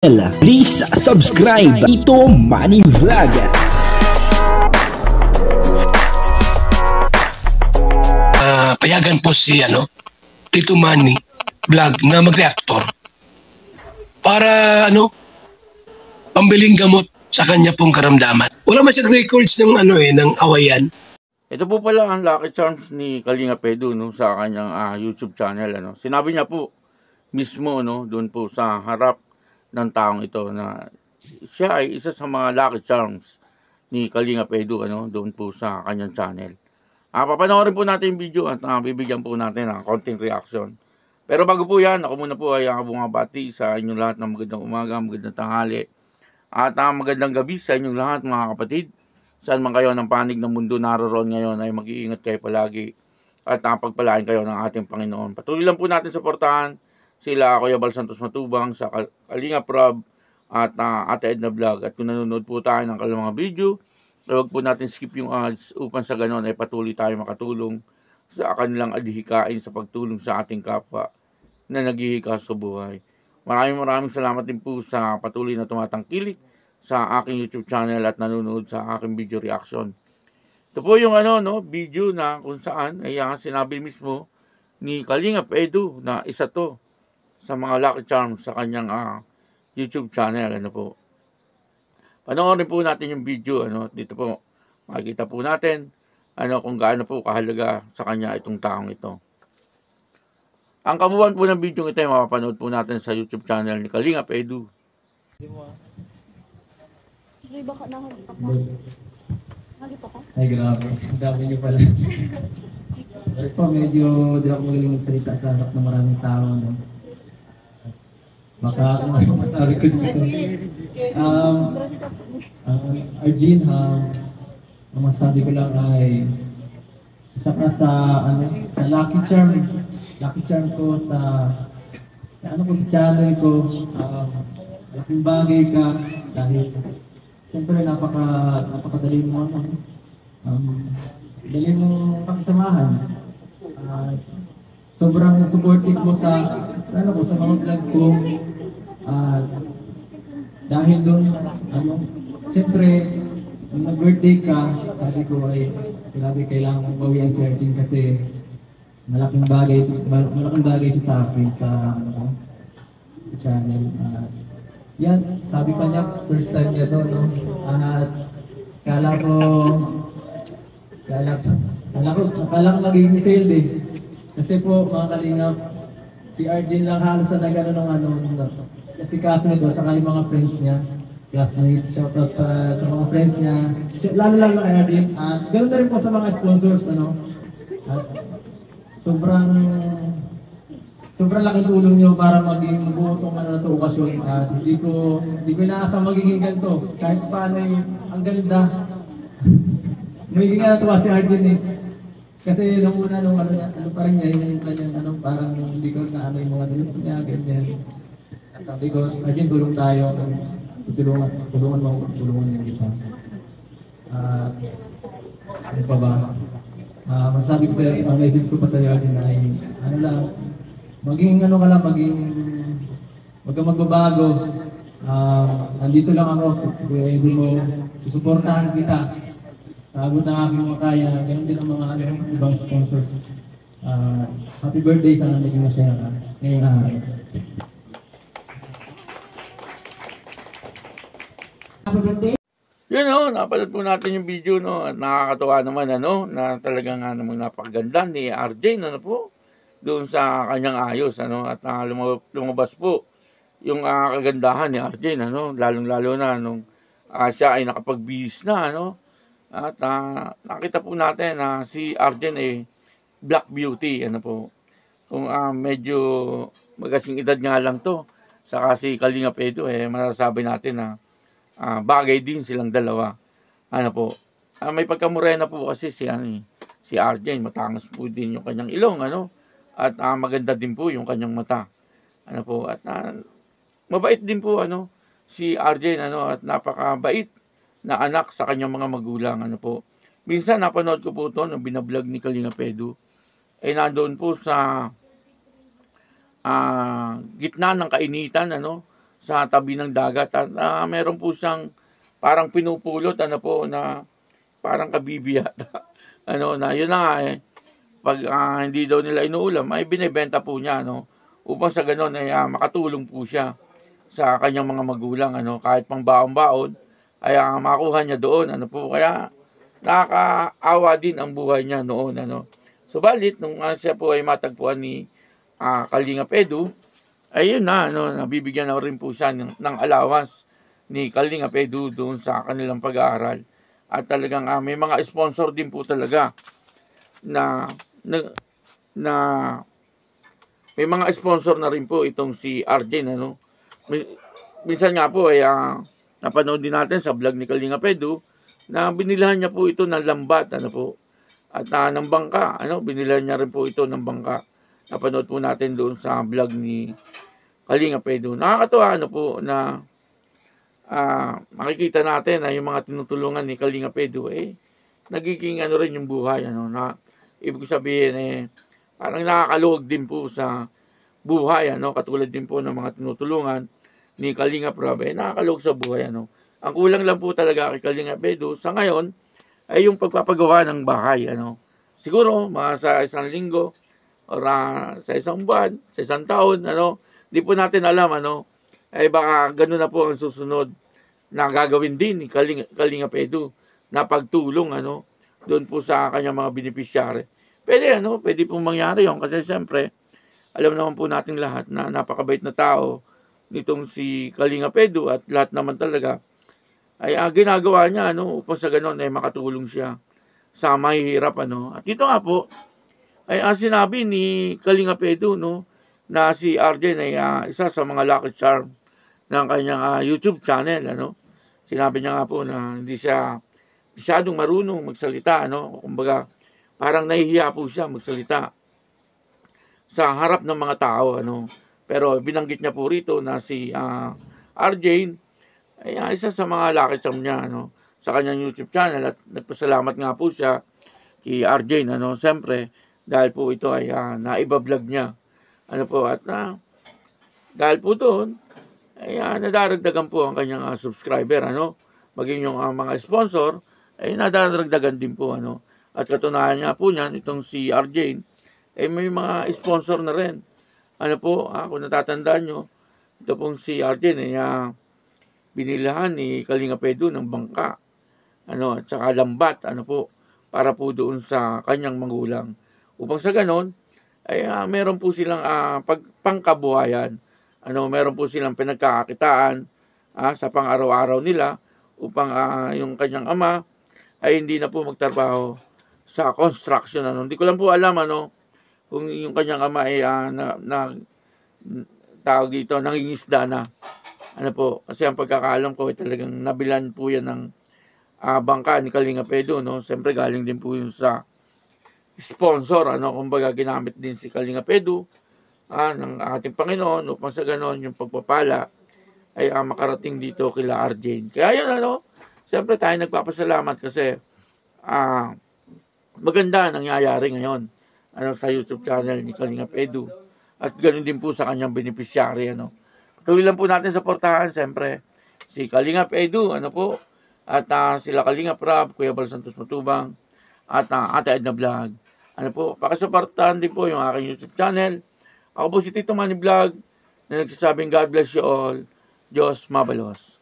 Please subscribe Ito Manny Vlog. Payagan po si Tito Manny Vlog na mag-reactor para pambiling gamot sa kanya pong karamdaman. Wala man siyang records ng ng awayan. Ito po pala ang Lucky Charms ni Kalingap Edu sa kanyang YouTube channel. Sinabi niya po mismo doon po sa harap ng taong ito na siya ay isa sa mga Lucky Charms ni Kalingap Edu doon po sa kanyang channel. Papanoorin po natin yung video at bibigyan po natin ng konting reaction. Pero bago po yan, ako muna po ay bumabati sa inyong lahat ng magandang umaga, magandang tanghali at magandang gabi sa inyong lahat mga kapatid. Saan man kayo ng panig ng mundo naroon ngayon ay mag-iingat kayo palagi at pagpalain kayo ng ating Panginoon. Patuloy lang po natin suportahan sila Kuya Bal Santos Matubang sa Kalingap Rob at Ate Edna Vlog. At kung nanonood po tayo ng kanilang mga video, huwag po natin skip yung ads upang sa ganon ay patuloy tayo makatulong sa kanilang adhikain sa pagtulong sa ating kapwa na naghihika sa buhay. Maraming salamat din po sa patuloy na tumatangkilik sa aking YouTube channel at nanonood sa aking video reaction. Ito po yung video na kung saan ay sinabi mismo ni Kalingap Edu na isa to sa mga Lucky Charms sa kanyang YouTube channel. Panoorin po natin yung video. Dito po makikita po natin kung gaano po kahalaga sa kanya itong taong ito. Ang kabuuan po ng video ito ay mapapanood po natin sa YouTube channel ni Kalingap Edu. Ay, grabe. Ang dami niyo pala. Pero po, medyo di ako magaling magsalita sa harap ng maraming tao. Baka kung ano masabi ko dito. Arjun, ang masabi ko lang ay isa ka sa Lucky Charm. Lucky Charm ko sa channel ko. Laking bagay ka dahil siyempre napakadali mo dali mo pakisamahan. Sobrang supportive mo sa mga vlog ko. Dahil doon siyempre nung nag-birthday ka, sabi ko ay grabe kailangan mong bawian si Arjun kasi malaking bagay siya sa akin sa channel. Yan, sabi pa niya, first time niya doon, at kala ko magiging failed eh. Kasi po, mga Kalingap, si Arjun lang halos na nagano kasi classmate doon, saka yung mga friends niya, classmate, shoutout sa mga friends niya, lalo kay Arjun. Ganoon na rin po sa mga sponsors, at sobrang laking tulong nyo para maging mabuo itong okasyon at hindi ko inaasang magiging ganito. Kahit paano ang ganda. Magiging natuwa si Arjun eh. Kasi nung una, pa rin niya, yung kanyang parang hindi ko na yung mga dalos niya, ganyan. At sabi ko, Arjun, tulong tayo. Tulungan niya kita. Ano pa ba? Masabi ko sa'yo, ang message ko pa sa'yo, Arjun, ay maging huwag kang magbabago. Nandito lang ako, siguro mo, susuportahan kita. Sabot ng aking makaya, ganun din ang mga ibang sponsors. Happy birthday, sana naging masaya ka ngayong araw. Happy birthday! Yun napanood po natin yung video at nakakatawa naman na talagang napakaganda ni RJ po doon sa kanyang ayos at lumabas po yung kagandahan ni RJ lalong-lalo na nung siya ay nakapagbihis na at nakita po natin na si RJ ay Black Beauty po kung medyo magasing edad nga lang to saka si Kalingap Edu masasabi natin na bagay din silang dalawa may pagkamurena po kasi si RJ matangas po din yung kanyang ilong at maganda din po yung kanyang mata. At mabait din po si RJ at napakabait na anak sa kanyang mga magulang Minsan napanood ko po ito nung binablog ni Kalingap Edu. Nandoon po sa gitna ng kainitan sa tabi ng dagat. At meron po siyang parang pinupulot, na parang kabibiyat. Na yun na nga pag hindi daw nila inuulam, ay binibenta po niya, upang sa ganon ay makatulong po siya sa kanyang mga magulang, kahit pang baon-baon, ay makuha niya doon, kaya nakakaawa din ang buhay niya noon, Subalit, nung siya po ay matagpuan ni Kalingap Edu, ayun nabibigyan na rin po siya ng allowance ni Kalingap Edu doon sa kanilang pag-aaral. At talagang may mga sponsor din po talaga na may mga sponsor na rin po itong si Arjen, Minsan nga po ay napanood din natin sa vlog ni Kalingap Edu na binilhan niya po ito ng lambat, at ng bangka, binilhan niya rin po ito ng bangka. Napanood po natin doon sa vlog ni Kalingap Edu. Nakakatuwa na makikita natin na yung mga tinutulungan ni Kalingap Edu nagiging rin yung buhay, na ibig sabihin parang nakakaluwag din po sa buhay, katulad din po ng mga tinutulungan ni Kalingap Rob, nakakaluwag sa buhay, Ang kulang lang po talaga kay Kalingap Edu sa ngayon ay yung pagpapagawa ng bahay, Siguro mga sa isang linggo or sa isang buwan, sa isang taon, di po natin alam, baka gano'n na po ang susunod na gagawin din ni Kalingap Edu na pagtulong, doon po sa kanyang mga beneficiary. Pwede pong mangyari yun kasi siyempre, alam naman po natin lahat na napakabait na tao nitong si Kalingap Edu at lahat naman talaga ay ginagawa niya, upang sa ganon ay makatulong siya sa mahihirap, At dito nga po, ay sinabi ni Kalingap Edu, na si Arjen ay isa sa mga lucky charm ng kanyang YouTube channel, Sinabi niya nga po na hindi siya masyadong marunong magsalita, Kumbaga, parang nahihiya po siya magsalita sa harap ng mga tao, Pero binanggit niya po rito na si Arjen ay isa sa mga lucky charm niya, sa kanyang YouTube channel, at nagpasalamat nga po siya kay Arjen, siyempre, dahil po ito ay naiba-vlog niya, at dahil po doon, ay nadaragdagan po ang kanyang subscriber, maging yung mga sponsor, ay nadaragdagan din po, at katunayan nga po niyan, itong si Arjen, ay may mga sponsor na rin, kung natatandaan nyo, ito pong si Arjen, ay binilahan ni Kalingap Edu ng bangka, at saka lambat, para po doon sa kanyang magulang. Upang sa ganon, ay meron po silang pangkabuhayan, meron po silang pinagkakakitaan sa pang-araw-araw nila upang yung kanyang ama ay hindi na po magtrabaho sa construction. Hindi ko lang po alam kung yung kanyang ama ay tawag dito, nangingisda na. Kasi ang pagkakaalam ko ay talagang nabilan po yan ng bangka ni Kalingap Edu, Siyempre galing din po yun sa sponsor, kumbaga ginamit din si Kalingap Edu ng ating Panginoon upang sa ganon yung pagpapala ay makarating dito kila Arjen. Kaya yun, siyempre tayo nagpapasalamat kasi maganda nangyayari ngayon sa YouTube channel ni Kalingap Edu at ganoon din po sa kanyang beneficiary. Tuloy lang po natin supportahan siyempre si Kalingap Edu, at sila Kalingap Rob, Kuya Bal Santos Matubang, at Ate Edna Vlog. Pakisuportahan din po yung aking YouTube channel. Ako po si Tito Manny Vlog na nagsasabing God bless you all. Diyos mabalos.